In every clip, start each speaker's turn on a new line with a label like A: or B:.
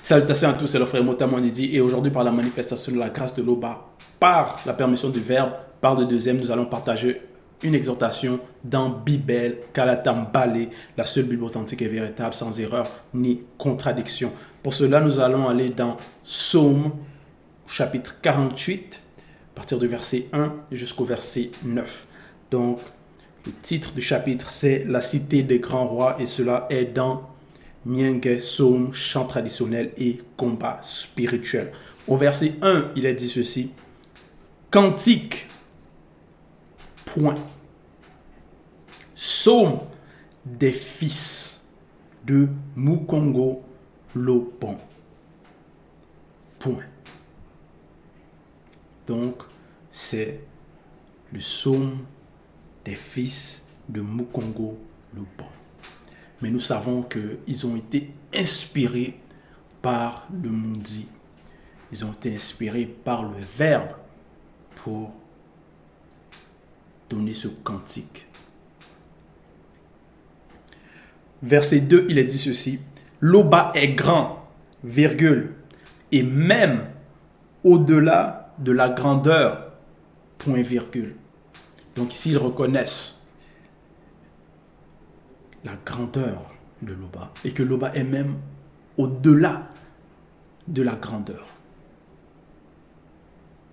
A: Salutations à tous, c'est le frère Motamon Didi et aujourd'hui par la manifestation de la grâce de l'Oba, par la permission du Verbe, par le deuxième, nous allons partager une exhortation dans Bible, Kalatam Balé, la seule Bible authentique et véritable, sans erreur ni contradiction. Pour cela, nous allons aller dans Psaume, chapitre 48, à partir du verset 1 jusqu'au verset 9. Donc, le titre du chapitre, c'est La cité des grands rois et cela est dans Mienge, Psaume, chant traditionnel et combat spirituel. Au verset 1, il est dit ceci. Cantique, point. Psaume des fils de Mukongo Lopon. Point. Donc, c'est le psaume des fils de Mukongo Lopon. Mais nous savons qu'ils ont été inspirés par le Mundi. Ils ont été inspirés par le Verbe pour donner ce cantique. Verset 2, il est dit ceci. L'Oba est grand, virgule, et même au-delà de la grandeur, point virgule. Donc ici, ils reconnaissent la grandeur de l'Oba et que l'Oba est même au-delà de la grandeur.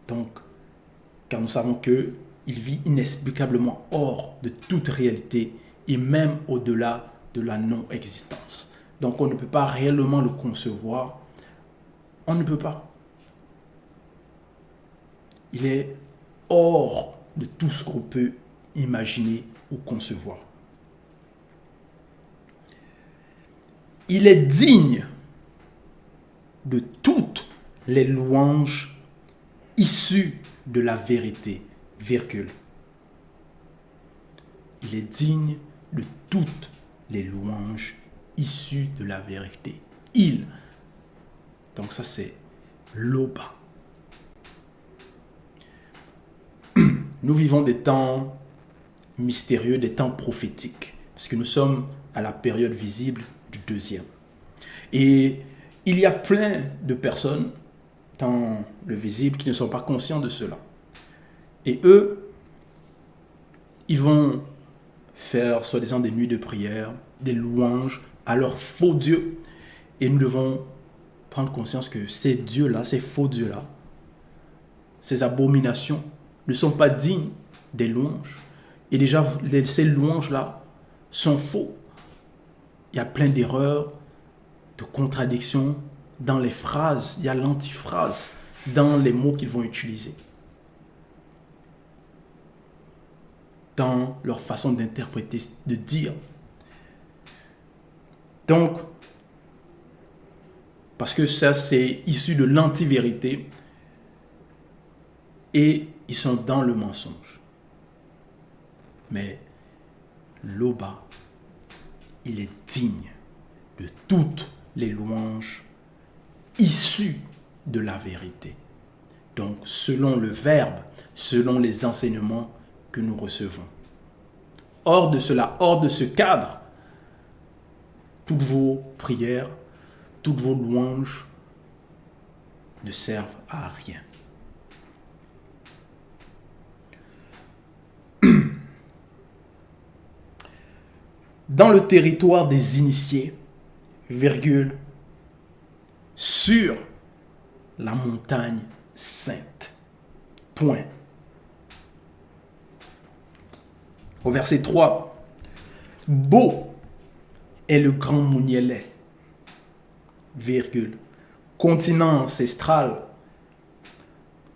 A: Donc, car nous savons qu'il vit inexplicablement hors de toute réalité et même au-delà de la non-existence. Donc, on ne peut pas réellement le concevoir. On ne peut pas. Il est hors de tout ce qu'on peut imaginer ou concevoir. Il est digne de toutes les louanges issues de la vérité, virgule. Il est digne de toutes les louanges issues de la vérité. Il. Donc ça c'est l'Oba. Nous vivons des temps mystérieux, des temps prophétiques, parce que nous sommes à la période visible du deuxième. Et il y a plein de personnes dans le visible qui ne sont pas conscients de cela. Et eux, ils vont faire soi-disant des nuits de prière, des louanges à leur faux Dieu. Et nous devons prendre conscience que ces dieux-là, ces faux dieux-là, ces abominations ne sont pas dignes des louanges. Et déjà, ces louanges-là sont faux. Il y a plein d'erreurs, de contradictions dans les phrases. Il y a l'antiphrase dans les mots qu'ils vont utiliser. Dans leur façon d'interpréter, de dire. Donc, parce que ça, c'est issu de l'anti-vérité et ils sont dans le mensonge. Mais l'Oba, il est digne de toutes les louanges issues de la vérité. Donc, selon le Verbe, selon les enseignements que nous recevons. Hors de cela, hors de ce cadre, toutes vos prières, toutes vos louanges ne servent à rien. Dans le territoire des initiés, virgule, sur la montagne sainte. Point. Au verset 3, beau est le grand Mounielais, virgule, continent ancestral,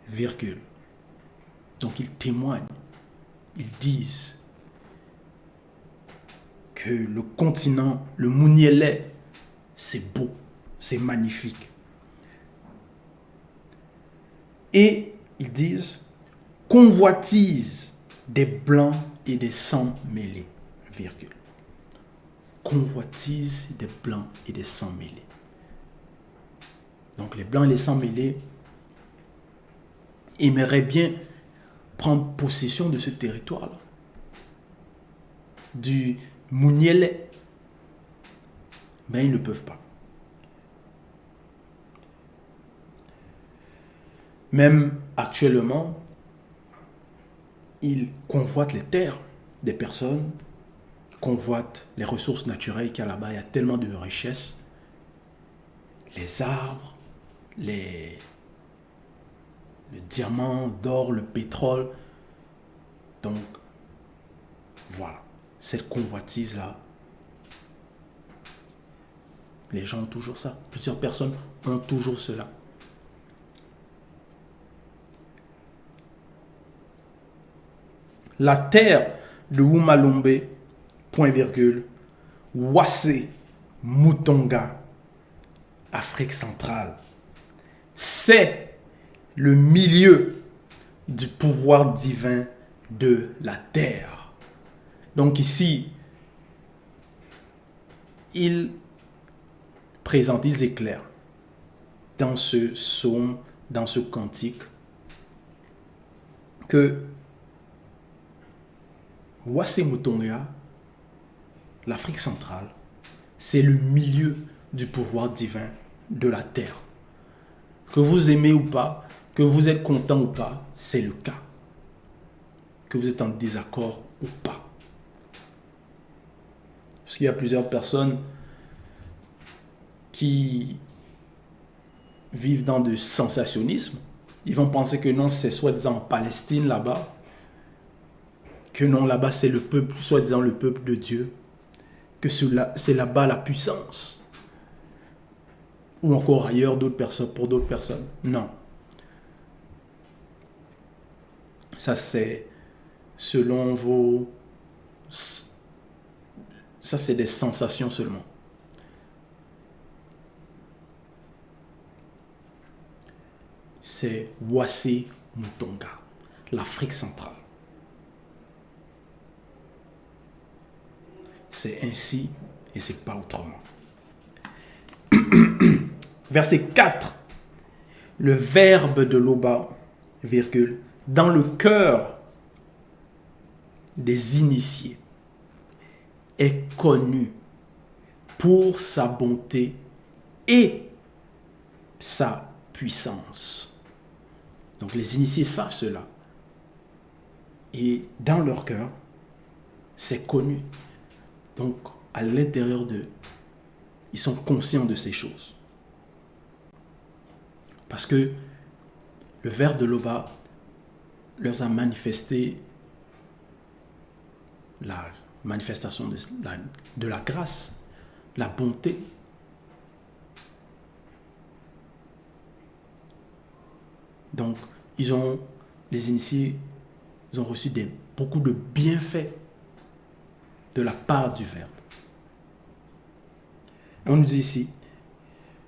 A: virgule. Donc ils témoignent, ils disent que le continent, le Mounielais, c'est beau, c'est magnifique. Et ils disent convoitise des blancs et des sangs mêlés, virgule. Convoitise des blancs et des sangs mêlés. Donc les blancs et les sangs mêlés aimeraient bien prendre possession de ce territoire-là, du Mounielais, mais ils ne peuvent pas. Même actuellement, ils convoitent les terres des personnes, convoitent les ressources naturelles qu'il y a là-bas. Il y a tellement de richesses. Les arbres, le diamant, d'or, le pétrole. Donc, voilà. Cette convoitise-là, les gens ont toujours ça. Plusieurs personnes ont toujours cela. La terre de Oumalombe, point virgule, Wassé, Mutonga, Afrique centrale. C'est le milieu du pouvoir divin de la terre. Donc ici, il présente, ils éclairent dans ce psaume, dans ce cantique, que Wassé Mutonga, l'Afrique centrale, c'est le milieu du pouvoir divin de la terre. Que vous aimez ou pas, que vous êtes content ou pas, c'est le cas. Que vous êtes en désaccord ou pas. Parce qu'il y a plusieurs personnes qui vivent dans du sensationnisme. Ils vont penser que non, c'est soi-disant en Palestine là-bas. Que non, là-bas c'est le peuple, soi-disant le peuple de Dieu. Que c'est là-bas la puissance. Ou encore ailleurs d'autres personnes, pour d'autres personnes. Non. Ça c'est selon vos... Ça c'est des sensations seulement. C'est Wassé Mutonga, l'Afrique centrale. C'est ainsi et c'est pas autrement. Verset 4. Le verbe de l'Oba, virgule, dans le cœur des initiés est connu pour sa bonté et sa puissance. Donc les initiés savent cela. Et dans leur cœur, c'est connu. Donc à l'intérieur d'eux, ils sont conscients de ces choses. Parce que le verbe de l'Oba leur a manifesté la manifestation de la grâce, la bonté. Donc, les initiés, ils ont reçu beaucoup de bienfaits de la part du verbe. On nous dit ici,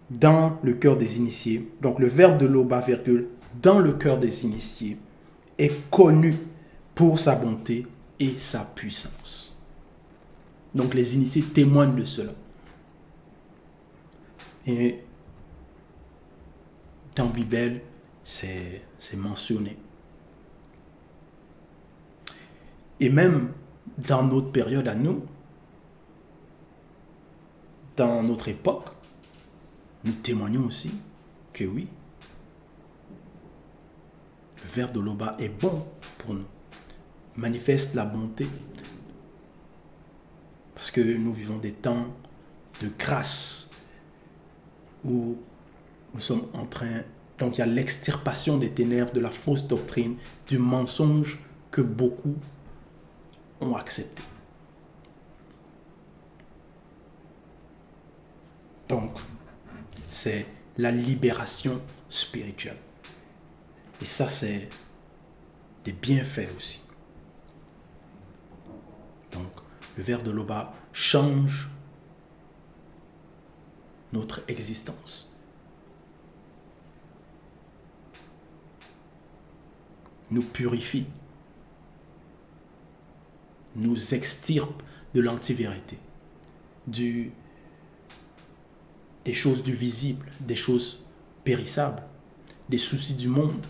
A: dans le cœur des initiés, donc le verbe de l'Oba, virgule, dans le cœur des initiés, est connu pour sa bonté et sa puissance. Donc les initiés témoignent de cela. Et dans Bible, c'est mentionné. Et même dans notre période à nous, dans notre époque, nous témoignons aussi que oui, le verbe de l'Oba est bon pour nous, manifeste la bonté. Parce que nous vivons des temps de grâce où nous sommes en train... Donc il y a l'extirpation des ténèbres, de la fausse doctrine, du mensonge que beaucoup ont accepté. Donc, c'est la libération spirituelle. Et ça, c'est des bienfaits aussi. Donc, le verbe de l'Oba change notre existence. Nous purifie. Nous extirpe de l'antivérité. Des choses du visible, des choses périssables, des soucis du monde.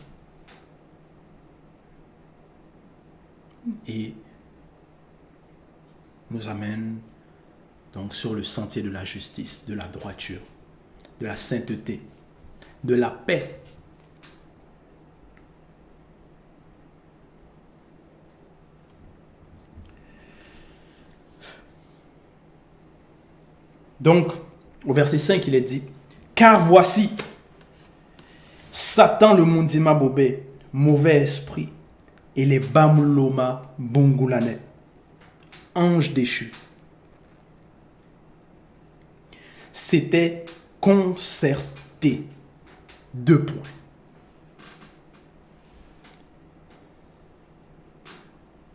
A: Et nous amène donc sur le sentier de la justice, de la droiture, de la sainteté, de la paix. Donc, au verset 5, il est dit, « Car voici, Satan le Mundima Bobé, mauvais esprit, et les Bamuloma Bungulane, ange déchu. » C'était concerté. 2 points.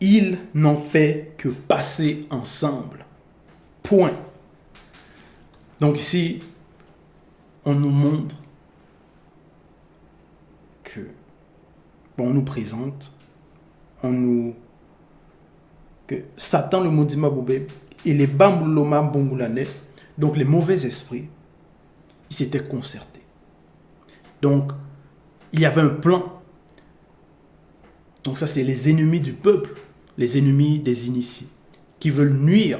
A: Ils n'ont fait que passer ensemble. Point. Donc ici, on nous montre que, on nous présente, que Satan le Mundima Bobé et les Bambuloma Bongulane, donc les mauvais esprits, ils s'étaient concertés. Donc, il y avait un plan. Donc ça, c'est les ennemis du peuple, les ennemis des initiés, qui veulent nuire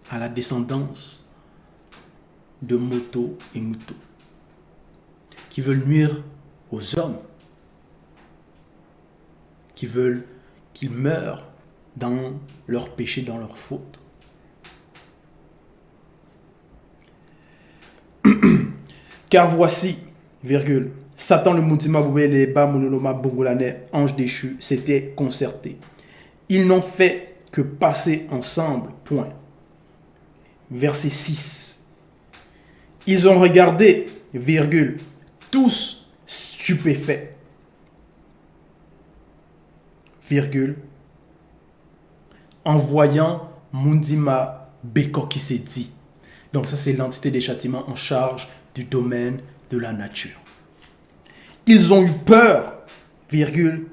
A: à la descendance de Moto et Muto, qui veulent nuire aux hommes, qui veulent qu'ils meurent dans leur péché, dans leur faute. Car voici, virgule, Satan le Mundima Bobé, les Bamuloma Bongolane, ange déchu, s'étaient concertés. Ils n'ont fait que passer ensemble, point. Verset 6. Ils ont regardé, virgule, tous stupéfaits, virgule, en voyant Mundima Beko qui s'est dit. Donc ça, c'est l'entité des châtiments en charge du domaine de la nature. Ils ont eu peur, virgule,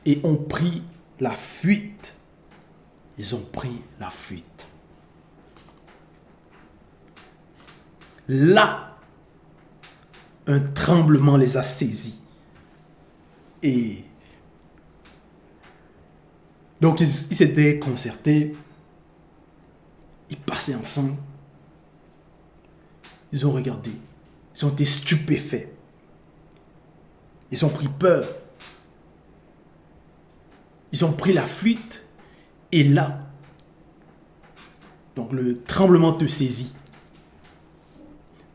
A: et ont pris la fuite. Ils ont pris la fuite. Là, un tremblement les a saisis. Et donc, ils s'étaient concertés. Ils passaient ensemble. Ils ont regardé. Ils ont été stupéfaits. Ils ont pris peur. Ils ont pris la fuite. Et là, donc le tremblement te saisit.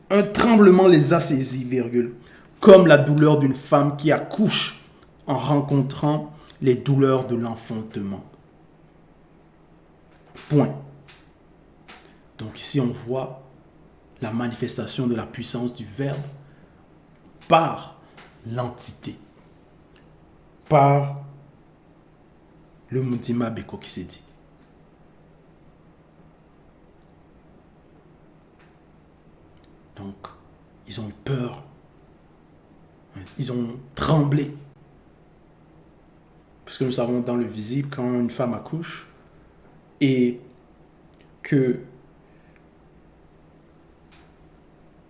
A: Un tremblement les a saisis, virgule, comme la douleur d'une femme qui accouche en rencontrant les douleurs de l'enfantement. Point. Donc ici, on voit la manifestation de la puissance du Verbe par l'entité, par le Mundima Beko qui s'est dit. Donc, ils ont eu peur, ils ont tremblé. Parce que nous savons dans le visible, quand une femme accouche et que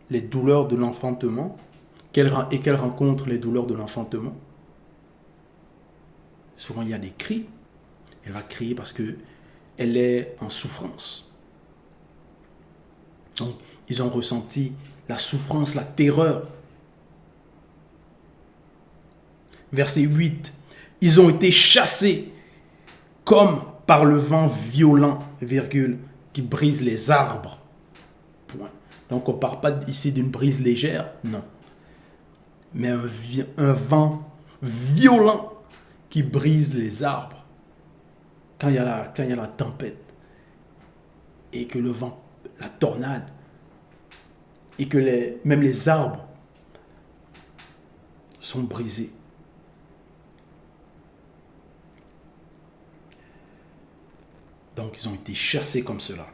A: les douleurs de l'enfantement, qu'elle rencontre les douleurs de l'enfantement, souvent il y a des cris. Elle va crier parce qu'elle est en souffrance. Donc, ils ont ressenti la souffrance, la terreur. Verset 8. Ils ont été chassés comme par le vent violent, virgule, qui brise les arbres. Point. Donc on ne parle pas ici d'une brise légère, non. Mais un vent violent qui brise les arbres. Quand il y a la tempête et que le vent, la tornade, et que même les arbres sont brisés. Donc, ils ont été chassés comme cela.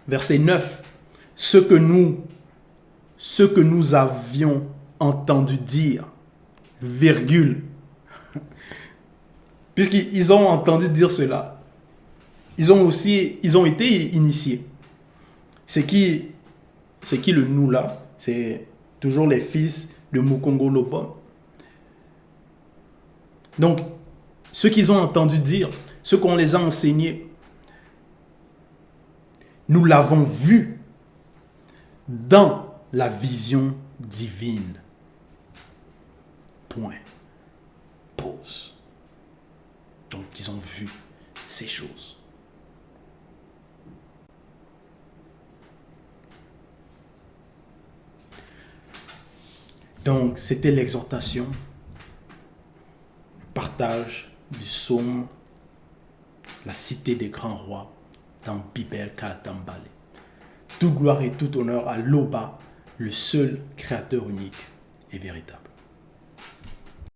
A: Verset 9. Ce que nous avions entendu dire, virgule. Puisqu'ils ont entendu dire cela, ils ont été initiés. C'est qui le nous là? C'est toujours les fils de Mukongo Lobom. Donc, ce qu'ils ont entendu dire, ce qu'on les a enseignés, nous l'avons vu dans la vision divine. Point. Pause. qu'ils ont vu ces choses. Donc, c'était l'exhortation, le partage du psaume, la cité des grands rois dans Bibel Kalatambale. Toute gloire et tout honneur à Loba, le seul créateur unique et véritable.